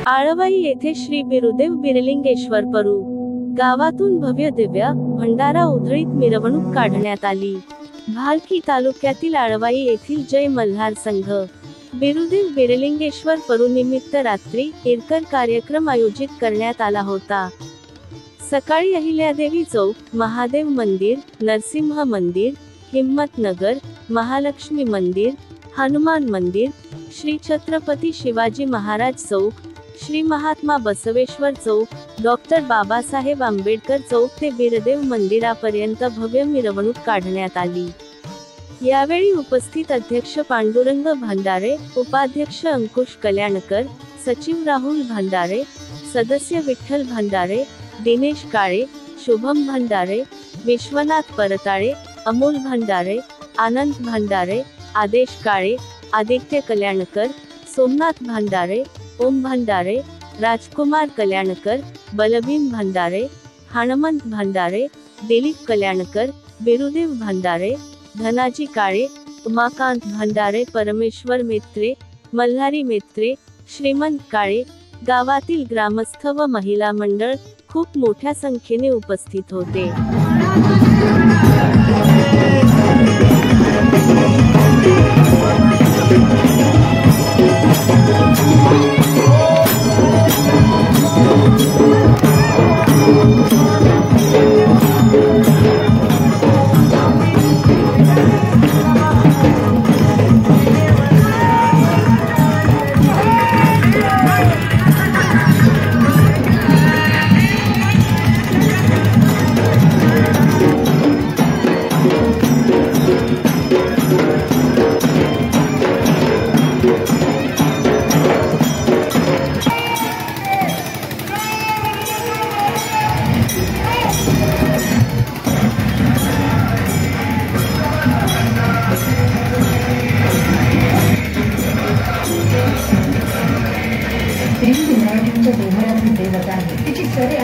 आळवाई येथे श्री बिरुदेव बिरलिंगेश्वर परू गावातून भव्य दिव्य भंडारा उधळीत मिरवणूक काढण्यात आली। भालकी तालुक्यातील आळवाई येथील जय मल्हार संघ बिरुदेव बिरलिंगेश्वर परू निमित्त रात्री इरकर कार्यक्रम आयोजित करण्यात आला होता। सकाळी अहिल्यादेवी चौक, महादेव मंदिर, नरसिंह मंदिर, हिम्मतनगर, महालक्ष्मी मंदिर, हनुमान मंदिर, श्री छत्रपती शिवाजी महाराज चौक, श्री महात्मा बसवेश्वर चौक, डॉक्टर बाबासाहेब आंबेडकर चौक ते बिरदेव मंदिरापर्यंत भव्य मिरवणूक काढण्यात आली। यावेळी उपस्थित अध्यक्ष पांडुरंग भंडारे, उपाध्यक्ष अंकुश कल्याणकर, सचिव राहुल भंडारे, सदस्य विठ्ठल भंडारे, दिनेश काळे, शुभम भंडारे, विश्वनाथ परताळे, अमोल भंडारे, आनंद भंडारे, आदेश काळे, आदित्य कल्याणकर, सोमनाथ भंडारे, ओम भंडारे, राजकुमार कल्याणकर, बलभीम भंडारे, हनुमंत भंडारे, दिलीप कल्याणकर, बिरुदेव भंडारे, धनाजी काळे, उमाकांत भंडारे, परमेश्वर मेत्रे, मल्हारी मेत्रे, श्रीमंत काळे, गावातील ग्रामस्थ व महिला मंडळ खूप मोठ्या संख्येने उपस्थित होते। देवता आहे तिची सरे